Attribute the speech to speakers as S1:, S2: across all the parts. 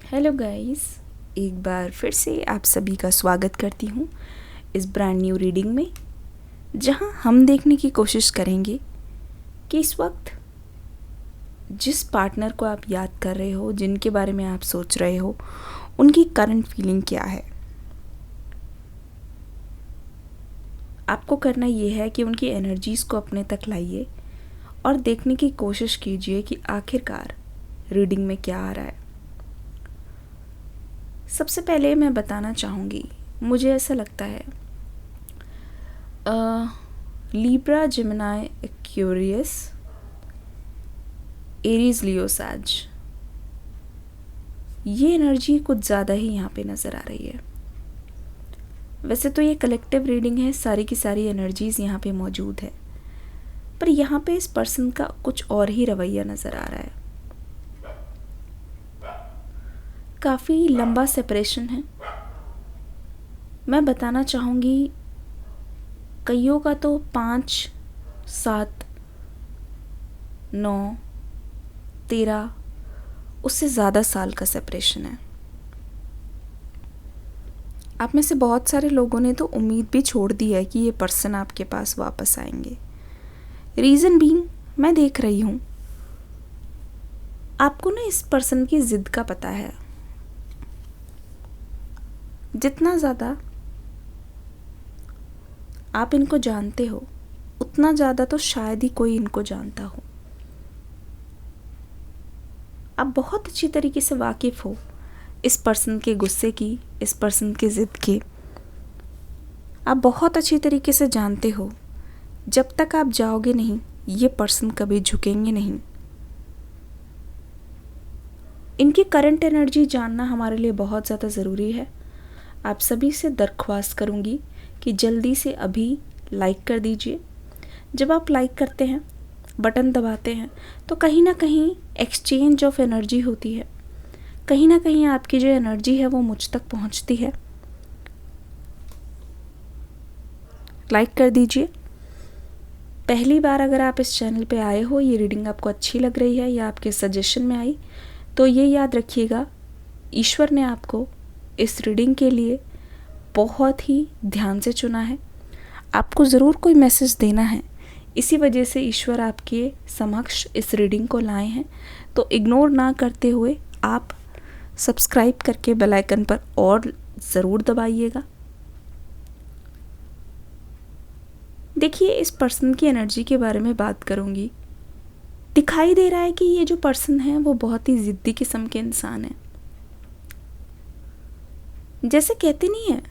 S1: Hello guys, एक बार फिर से आप सभी का स्वागत करती हूँ इस ब्रांड न्यू रीडिंग में, जहाँ हम देखने की कोशिश करेंगे कि इस वक्त जिस पार्टनर को आप याद कर रहे हो, जिनके बारे में आप सोच रहे हो, उनकी करंट फीलिंग क्या है। आपको करना ये है कि उनकी एनर्जीज़ को अपने तक लाइए और देखने की कोशिश कीजिए कि आखिरकार रीडिंग में क्या आ रहा है। सबसे पहले मैं बताना चाहूँगी, मुझे ऐसा लगता है लिब्रा, जेमिनी, एक्वेरियस, एरीज, लियो, सैज, ये एनर्जी कुछ ज़्यादा ही यहाँ पे नज़र आ रही है। वैसे तो ये कलेक्टिव रीडिंग है, सारी की सारी एनर्जीज़ यहाँ पे मौजूद है, पर यहाँ पे इस पर्सन का कुछ और ही रवैया नज़र आ रहा है। काफ़ी लंबा सेपरेशन है। मैं बताना चाहूँगी, कईयों का तो 5, 7, 9, 13 उससे ज़्यादा साल का सेपरेशन है। आप में से बहुत सारे लोगों ने तो उम्मीद भी छोड़ दी है कि ये पर्सन आपके पास वापस आएंगे। रीज़न बीइंग, मैं देख रही हूँ आपको ना इस पर्सन की ज़िद का पता है। जितना ज़्यादा आप इनको जानते हो, उतना ज़्यादा तो शायद ही कोई इनको जानता हो। आप बहुत अच्छी तरीके से वाकिफ़ हो इस पर्सन के गुस्से की, इस पर्सन की ज़िद के। आप बहुत अच्छी तरीके से जानते हो, जब तक आप जाओगे नहीं, ये पर्सन कभी झुकेंगे नहीं। इनकी करंट एनर्जी जानना हमारे लिए बहुत ज़्यादा ज़रूरी है। आप सभी से दरख्वास्त करूँगी कि जल्दी से अभी लाइक कर दीजिए। जब आप लाइक करते हैं, बटन दबाते हैं, तो कहीं ना कहीं एक्सचेंज ऑफ एनर्जी होती है। कहीं ना कहीं आपकी जो एनर्जी है वो मुझ तक पहुंचती है। लाइक कर दीजिए। पहली बार अगर आप इस चैनल पे आए हो, ये रीडिंग आपको अच्छी लग रही है या आपके सजेशन में आई, तो ये याद रखिएगा, ईश्वर ने आपको इस रीडिंग के लिए बहुत ही ध्यान से चुना है। आपको ज़रूर कोई मैसेज देना है, इसी वजह से ईश्वर आपके समक्ष इस रीडिंग को लाए हैं। तो इग्नोर ना करते हुए आप सब्सक्राइब करके बेल आइकन पर और ज़रूर दबाइएगा। देखिए, इस पर्सन की एनर्जी के बारे में बात करूँगी। दिखाई दे रहा है कि ये जो पर्सन है वो बहुत ही ज़िद्दी किस्म के इंसान है। जैसे कहते नहीं है,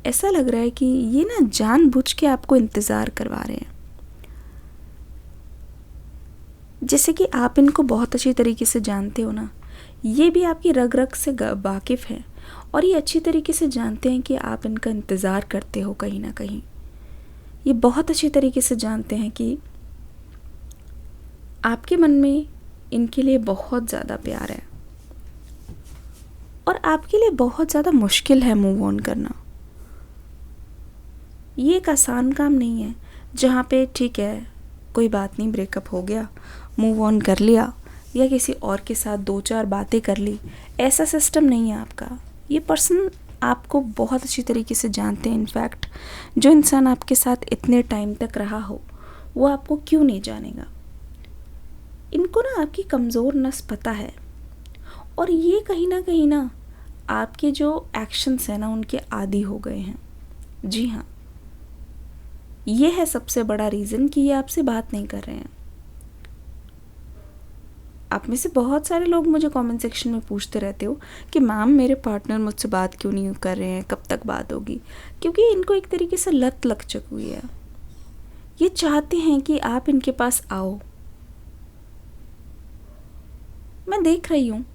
S1: ऐसा लग रहा है कि ये ना जानबूझ के आपको इंतज़ार करवा रहे हैं। जैसे कि आप इनको बहुत अच्छी तरीके से जानते हो ना, ये भी आपकी रग रग से वाकिफ़ है और ये अच्छी तरीके से जानते हैं कि आप इनका इंतज़ार करते हो। कहीं ना कहीं ये बहुत अच्छी तरीके से जानते हैं कि आपके मन में इनके लिए बहुत ज़्यादा प्यार है और आपके लिए बहुत ज़्यादा मुश्किल है मूव ऑन करना। ये एक आसान काम नहीं है जहाँ पे ठीक है, कोई बात नहीं, ब्रेकअप हो गया, मूव ऑन कर लिया, या किसी और के साथ 2-4 बातें कर ली। ऐसा सिस्टम नहीं है आपका। ये पर्सन आपको बहुत अच्छी तरीके से जानते हैं। इनफैक्ट जो इंसान आपके साथ इतने टाइम तक रहा हो, वो आपको क्यों नहीं जानेगा। इनको ना आपकी कमज़ोर नस पता है और ये कहीं ना आपके जो एक्शंस हैं ना, उनके आदी हो गए हैं। जी हाँ, ये है सबसे बड़ा रीज़न कि ये आपसे बात नहीं कर रहे हैं। आप में से बहुत सारे लोग मुझे कमेंट सेक्शन में पूछते रहते हो कि मैम, मेरे पार्टनर मुझसे बात क्यों नहीं कर रहे हैं, कब तक बात होगी। क्योंकि इनको एक तरीके से लत लग चुकी हुई है। ये चाहते हैं कि आप इनके पास आओ। मैं देख रही हूँ,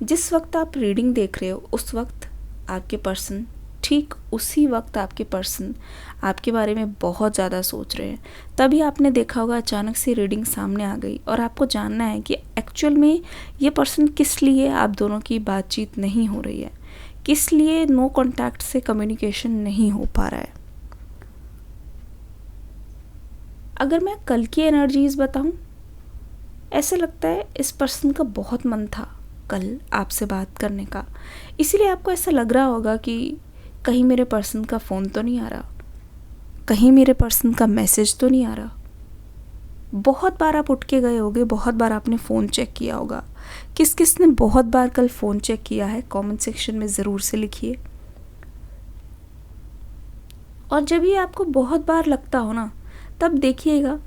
S1: जिस वक्त आप रीडिंग देख रहे हो, उस वक्त आपके पर्सन, ठीक उसी वक्त आपके पर्सन आपके बारे में बहुत ज़्यादा सोच रहे हैं। तभी आपने देखा होगा अचानक से रीडिंग सामने आ गई और आपको जानना है कि एक्चुअल में ये पर्सन किस लिए आप दोनों की बातचीत नहीं हो रही है, किस लिए नो कांटेक्ट से कम्युनिकेशन नहीं हो पा रहा है। अगर मैं कल की एनर्जीज बताऊं, ऐसा लगता है इस पर्सन का बहुत मन था कल आपसे बात करने का, इसीलिए आपको ऐसा लग रहा होगा कि कहीं मेरे पर्सन का फ़ोन तो नहीं आ रहा, कहीं मेरे पर्सन का मैसेज तो नहीं आ रहा। बहुत बार आप उठ के गए होगे, बहुत बार आपने फ़ोन चेक किया होगा। किस किस ने बहुत बार कल फ़ोन चेक किया है, कमेंट सेक्शन में ज़रूर से लिखिए। और जब ये आपको बहुत बार लगता हो ना, तब देखिएगा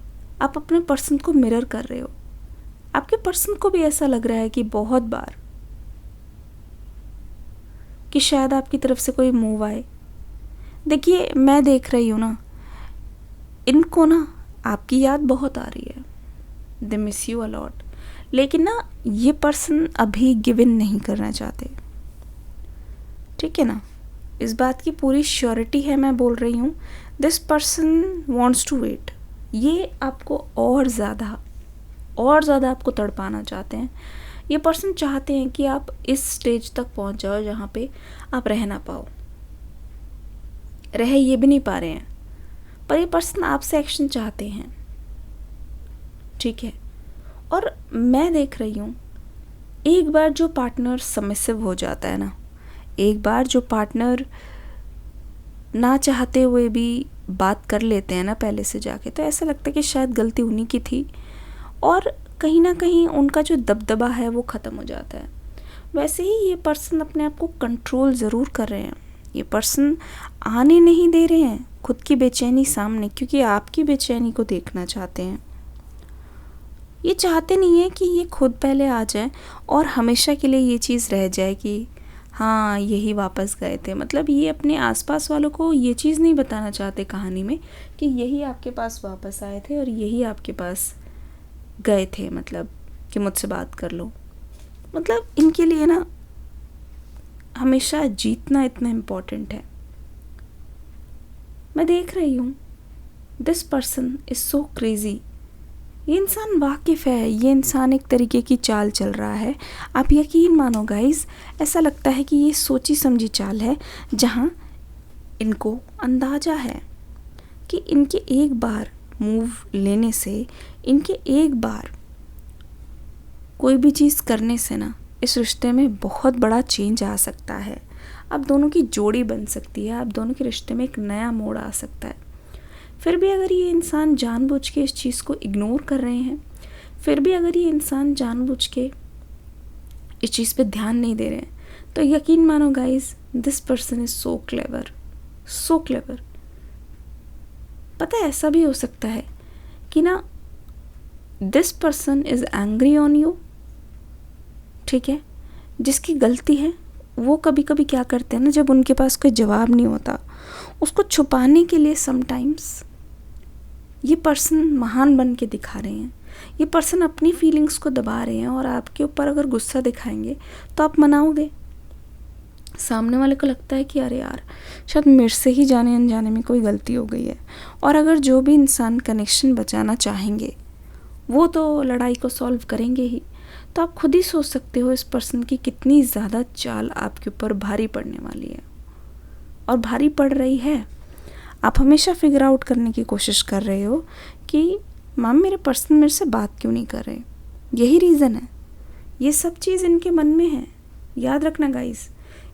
S1: आप अपने पर्सन को मिरर कर रहे हो। आपके पर्सन को भी ऐसा लग रहा है कि बहुत बार कि शायद आपकी तरफ से कोई मूव आए। देखिए, मैं देख रही हूँ ना, इनको ना आपकी याद बहुत आ रही है, दे मिस यू अलॉट, लेकिन ना ये पर्सन अभी गिव इन नहीं करना चाहते, ठीक है ना। इस बात की पूरी श्योरिटी है, मैं बोल रही हूँ, this person wants to wait. ये आपको और ज़्यादा आपको तड़पाना चाहते हैं। ये पर्सन चाहते हैं कि आप इस स्टेज तक पहुँच जाओ जहाँ पे आप रह ना पाओ, रह ये भी नहीं पा रहे हैं, पर ये पर्सन आपसे एक्शन चाहते हैं, ठीक है। और मैं देख रही हूँ, एक बार जो पार्टनर सबमिसिव हो जाता है ना, एक बार जो पार्टनर ना चाहते हुए भी बात कर लेते हैं ना पहले से जाके, तो ऐसा लगता है कि शायद गलती उन्हीं की थी और कहीं ना कहीं उनका जो दबदबा है वो ख़त्म हो जाता है। वैसे ही ये पर्सन अपने आप को कंट्रोल ज़रूर कर रहे हैं। ये पर्सन आने नहीं दे रहे हैं खुद की बेचैनी सामने, क्योंकि आपकी बेचैनी को देखना चाहते हैं। ये चाहते नहीं है कि ये खुद पहले आ जाए और हमेशा के लिए ये चीज़ रह जाए कि हाँ यही वापस गए थे। मतलब ये अपने आसपास वालों को ये चीज़ नहीं बताना चाहते कहानी में कि यही आपके पास वापस आए थे और यही आपके पास गए थे, मतलब कि मुझसे बात कर लो। मतलब इनके लिए ना हमेशा जीतना इतना इम्पोर्टेंट है। मैं देख रही हूँ, this person is so crazy. ये इंसान वाकिफ़ है, ये इंसान एक तरीके की चाल चल रहा है। आप यकीन मानो गाइस, ऐसा लगता है कि ये सोची समझी चाल है, जहाँ इनको अंदाज़ा है कि इनके एक बार मूव लेने से, इनके एक बार कोई भी चीज़ करने से ना इस रिश्ते में बहुत बड़ा चेंज आ सकता है। आप दोनों की जोड़ी बन सकती है, आप दोनों के रिश्ते में एक नया मोड़ आ सकता है। फिर भी अगर ये इंसान जानबूझ के इस चीज़ को इग्नोर कर रहे हैं, फिर भी अगर ये इंसान जानबूझ के इस चीज़ पे ध्यान नहीं दे रहे हैं, तो यकीन मानो guys, this person is so clever, so clever. पता है, ऐसा भी हो सकता है कि ना this person is angry on you, ठीक है। जिसकी गलती है वो कभी कभी क्या करते हैं ना, जब उनके पास कोई जवाब नहीं होता, उसको छुपाने के लिए समटाइम्स ये पर्सन महान बन के दिखा रहे हैं। ये पर्सन अपनी फीलिंग्स को दबा रहे हैं और आपके ऊपर अगर गुस्सा दिखाएंगे तो आप मनाओगे। सामने वाले को लगता है कि अरे यार, शायद मेरे से ही जाने अनजाने में कोई गलती हो गई है। और अगर जो भी इंसान कनेक्शन बचाना चाहेंगे वो तो लड़ाई को सॉल्व करेंगे ही। तो आप खुद ही सोच सकते हो इस पर्सन की कितनी ज़्यादा चाल आपके ऊपर भारी पड़ने वाली है, और भारी पड़ रही है। आप हमेशा फिगर आउट करने की कोशिश कर रहे हो कि मैम मेरे पर्सन मेरे से बात क्यों नहीं कर रहे। यही रीज़न है, ये सब चीज़ इनके मन में है। याद रखना गाइस,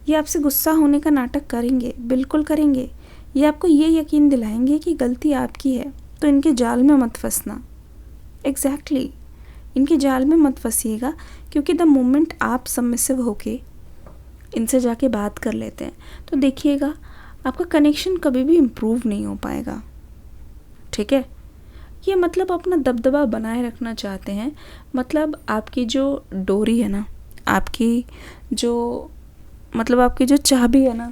S1: ये आपसे गुस्सा होने का नाटक करेंगे, बिल्कुल करेंगे। ये आपको ये यकीन दिलाएंगे कि गलती आपकी है, तो इनके जाल में मत फंसना। एग्जैक्टली, इनके जाल में मत फंसिएगा, क्योंकि द मोमेंट आप सबमिसिव होके इनसे जाके बात कर लेते हैं, तो देखिएगा आपका कनेक्शन कभी भी इम्प्रूव नहीं हो पाएगा, ठीक है। ये मतलब अपना दबदबा बनाए रखना चाहते हैं। मतलब आपकी जो डोरी है ना, आपकी जो मतलब आपकी जो चाबी है ना,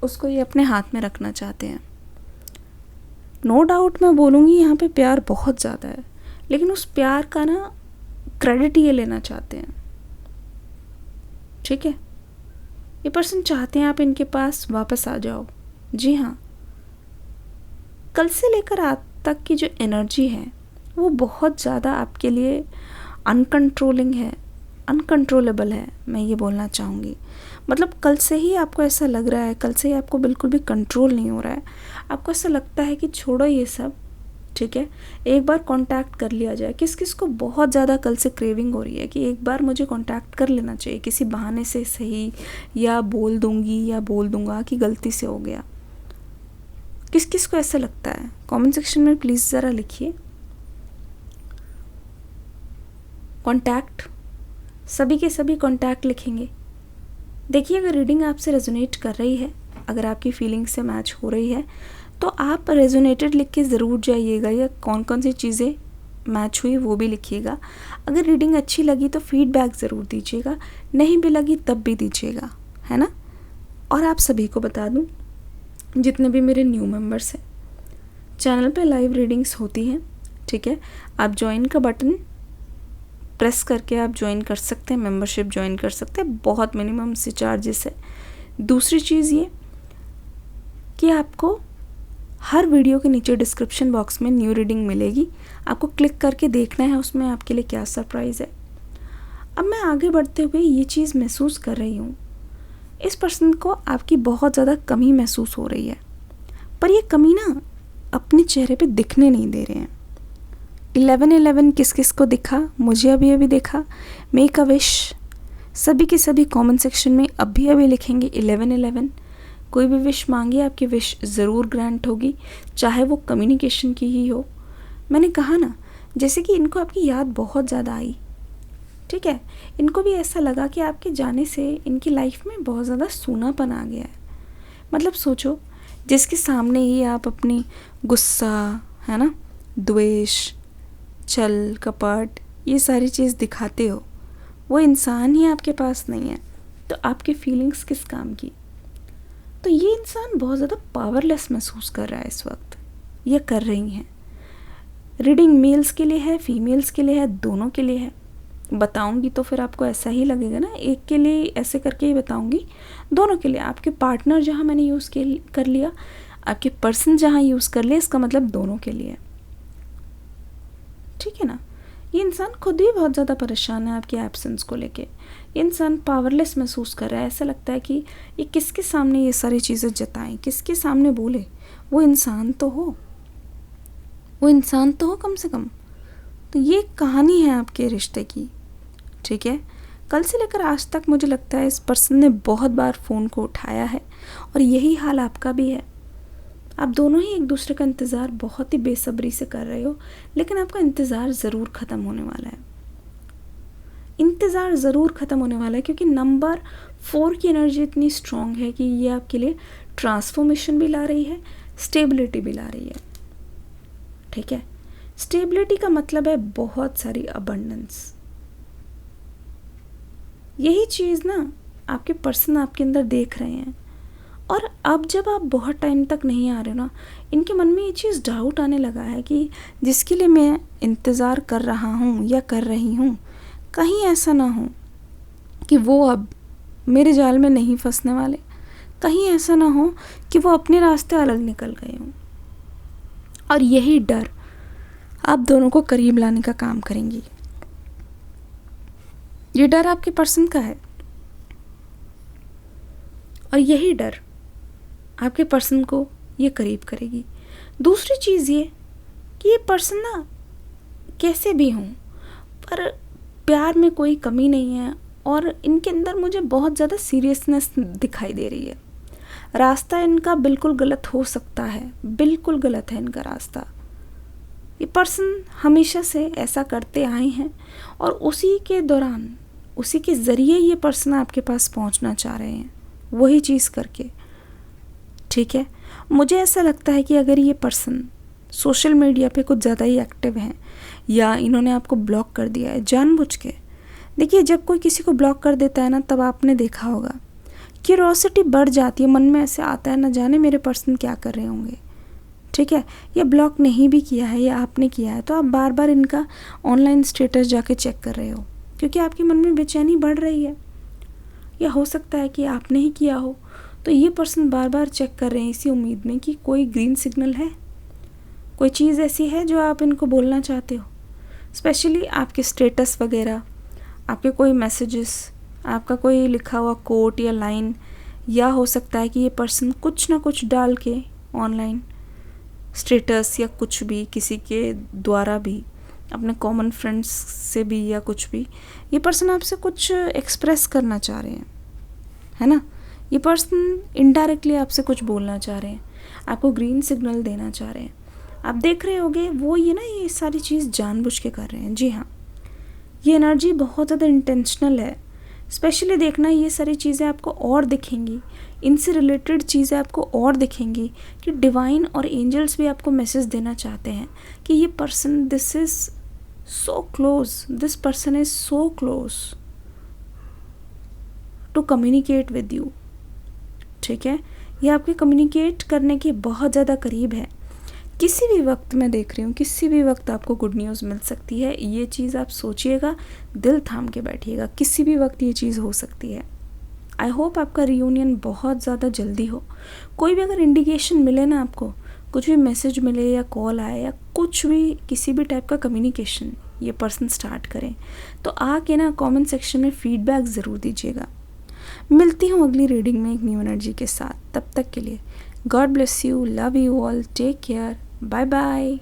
S1: उसको ये अपने हाथ में रखना चाहते हैं। नो डाउट मैं बोलूँगी यहाँ पे प्यार बहुत ज़्यादा है, लेकिन उस प्यार का ना क्रेडिट ये लेना चाहते हैं, ठीक है। ये पर्सन चाहते हैं आप इनके पास वापस आ जाओ। जी हाँ, कल से लेकर आज तक की जो एनर्जी है वो बहुत ज़्यादा आपके लिए अनकंट्रोलिंग है, अनकंट्रोलेबल है, मैं ये बोलना चाहूँगी। मतलब कल से ही आपको ऐसा लग रहा है, कल से ही आपको बिल्कुल भी कंट्रोल नहीं हो रहा है। आपको ऐसा लगता है कि छोड़ो ये सब, ठीक है, एक बार कांटेक्ट कर लिया जाए। किस किस को बहुत ज़्यादा कल से क्रेविंग हो रही है कि एक बार मुझे कांटेक्ट कर लेना चाहिए, किसी बहाने से सही, या बोल दूंगी या बोल दूंगा कि गलती से हो गया। किस किस को ऐसा लगता है? कमेंट सेक्शन में प्लीज़ ज़रा लिखिए। कांटेक्ट, सभी के सभी कांटेक्ट लिखेंगे। देखिए, अगर रीडिंग आपसे रेजोनेट कर रही है, अगर आपकी फीलिंग से मैच हो रही है, तो आप रेजोनेटेड लिख के ज़रूर जाइएगा, या कौन कौन सी चीज़ें मैच हुई वो भी लिखिएगा। अगर रीडिंग अच्छी लगी तो फीडबैक ज़रूर दीजिएगा, नहीं भी लगी तब भी दीजिएगा, है ना। और आप सभी को बता दूं, जितने भी मेरे न्यू मेंबर्स हैं, चैनल पे लाइव रीडिंग्स होती हैं, ठीक है। आप ज्वाइन का बटन प्रेस करके आप ज्वाइन कर सकते हैं, मेंबरशिप ज्वाइन कर सकते हैं, बहुत मिनिमम से चार्जेस है। दूसरी चीज़ ये कि आपको हर वीडियो के नीचे डिस्क्रिप्शन बॉक्स में न्यू रीडिंग मिलेगी, आपको क्लिक करके देखना है उसमें आपके लिए क्या सरप्राइज़ है। अब मैं आगे बढ़ते हुए ये चीज़ महसूस कर रही हूँ, इस पर्सन को आपकी बहुत ज़्यादा कमी महसूस हो रही है, पर ये कमी ना अपने चेहरे पे दिखने नहीं दे रहे हैं। 1111 किस किस को दिखा? मुझे अभी अभी देखा। मेक अ विश, सभी के सभी कमेंट सेक्शन में अभी अभी लिखेंगे 1111। कोई भी विश मांगिए, आपकी विश ज़रूर ग्रांट होगी, चाहे वो कम्युनिकेशन की ही हो। मैंने कहा ना, जैसे कि इनको आपकी याद बहुत ज़्यादा आई, ठीक है। इनको भी ऐसा लगा कि आपके जाने से इनकी लाइफ में बहुत ज़्यादा सूनापन आ गया है। मतलब सोचो, जिसके सामने ही आप अपनी गुस्सा, है ना, द्वेष, छल कपट, ये सारी चीज़ दिखाते हो, वो इंसान ही आपके पास नहीं है, तो आपकी फीलिंग्स किस काम की। तो ये इंसान बहुत ज़्यादा पावरलेस महसूस कर रहा है इस वक्त, ये कर रही हैं। रीडिंग मेल्स के लिए है, फीमेल्स के लिए है, दोनों के लिए है। बताऊंगी तो फिर आपको ऐसा ही लगेगा ना, एक के लिए ऐसे करके ही बताऊंगी, दोनों के लिए। आपके पार्टनर जहाँ मैंने यूज़ कर लिया, आपके पर्सन जहाँ यूज़ कर लिया, इसका मतलब दोनों के लिए, ठीक है ना। ये इंसान खुद ही बहुत ज़्यादा परेशान है आपके एब्सेंस को लेके। ये इंसान पावरलेस महसूस कर रहा है, ऐसा लगता है कि ये किसके सामने ये सारी चीज़ें जताएं, किसके सामने बोले। वो इंसान तो हो, वो इंसान तो हो कम से कम। तो ये कहानी है आपके रिश्ते की, ठीक है। कल से लेकर आज तक मुझे लगता है इस पर्सन ने बहुत बार फ़ोन को उठाया है, और यही हाल आपका भी है। आप दोनों ही एक दूसरे का इंतज़ार बहुत ही बेसब्री से कर रहे हो, लेकिन आपका इंतज़ार ज़रूर ख़त्म होने वाला है। इंतज़ार ज़रूर ख़त्म होने वाला है, क्योंकि नंबर 4 की एनर्जी इतनी स्ट्रॉन्ग है कि ये आपके लिए ट्रांसफॉर्मेशन भी ला रही है, स्टेबिलिटी भी ला रही है, ठीक है। स्टेबिलिटी का मतलब है बहुत सारी अबंडेंस। यही चीज़ ना आपके पर्सन आपके अंदर देख रहे हैं, और अब जब आप बहुत टाइम तक नहीं आ रहे हो ना, इनके मन में ये चीज़ डाउट आने लगा है कि जिसके लिए मैं इंतज़ार कर रहा हूँ या कर रही हूँ, कहीं ऐसा ना हो कि वो अब मेरे जाल में नहीं फंसने वाले, कहीं ऐसा ना हो कि वो अपने रास्ते अलग निकल गए हों। और यही डर आप दोनों को करीब लाने का काम करेंगी। ये डर आपके पर्सन का है, और यही डर आपके पर्सन को ये करीब करेगी। दूसरी चीज़ ये कि ये पर्सन ना कैसे भी हों, पर प्यार में कोई कमी नहीं है, और इनके अंदर मुझे बहुत ज़्यादा सीरियसनेस दिखाई दे रही है। रास्ता इनका बिल्कुल गलत हो सकता है, बिल्कुल गलत है इनका रास्ता। ये पर्सन हमेशा से ऐसा करते आए हैं, और उसी के दौरान, उसी के ज़रिए ये पर्सन आपके पास पहुंचना चाह रहे हैं, वही चीज़ करके, ठीक है। मुझे ऐसा लगता है कि अगर ये पर्सन सोशल मीडिया पे कुछ ज़्यादा ही एक्टिव हैं, या इन्होंने आपको ब्लॉक कर दिया है जानबूझ के। देखिए, जब कोई किसी को ब्लॉक कर देता है ना, तब आपने देखा होगा क्यूरोसिटी बढ़ जाती है, मन में ऐसे आता है ना जाने मेरे पर्सन क्या कर रहे होंगे, ठीक है। या ब्लॉक नहीं भी किया है या आपने किया है, तो आप बार बार इनका ऑनलाइन स्टेटस जाके चेक कर रहे हो, क्योंकि आपके मन में बेचैनी बढ़ रही है। या हो सकता है कि आपने ही किया हो, तो ये पर्सन बार बार चेक कर रहे हैं इसी उम्मीद में कि कोई ग्रीन सिग्नल है, कोई चीज़ ऐसी है जो आप इनको बोलना चाहते हो। स्पेशली आपके स्टेटस वगैरह, आपके कोई मैसेजेस, आपका कोई लिखा हुआ कोट या लाइन, या हो सकता है कि ये पर्सन कुछ ना कुछ डाल के ऑनलाइन स्टेटस या कुछ भी, किसी के द्वारा भी, अपने कॉमन फ्रेंड्स से भी या कुछ भी, ये पर्सन आपसे कुछ एक्सप्रेस करना चाह रहे हैं, है ना। ये पर्सन इनडायरेक्टली आपसे कुछ बोलना चाह रहे हैं, आपको ग्रीन सिग्नल देना चाह रहे हैं। आप देख रहे होगे वो ये सारी चीज़ जानबूझ के कर रहे हैं। जी हाँ, ये एनर्जी बहुत ज़्यादा इंटेंशनल है। स्पेशली देखना, ये सारी चीज़ें आपको और दिखेंगी, इनसे रिलेटेड चीज़ें आपको और दिखेंगी कि डिवाइन और एंजल्स भी आपको मैसेज देना चाहते हैं कि ये person, this is so close, this person is so close to communicate with you. ठीक है, ये आपके कम्युनिकेट करने के बहुत ज़्यादा करीब है। किसी भी वक्त मैं देख रही हूँ, किसी भी वक्त आपको गुड न्यूज़ मिल सकती है। ये चीज़ आप सोचिएगा, दिल थाम के बैठिएगा, किसी भी वक्त ये चीज़ हो सकती है। आई होप आपका रियूनियन बहुत ज़्यादा जल्दी हो। कोई भी अगर इंडिकेशन मिले ना आपको, कुछ भी मैसेज मिले या कॉल आए या कुछ भी, किसी भी टाइप का कम्युनिकेशन ये पर्सन स्टार्ट करें, तो आके ना कमेंट सेक्शन में फीडबैक ज़रूर दीजिएगा। मिलती हूँ अगली रीडिंग में एक न्यू एनर्जी के साथ। तब तक के लिए God bless you, love you all, take care, bye bye.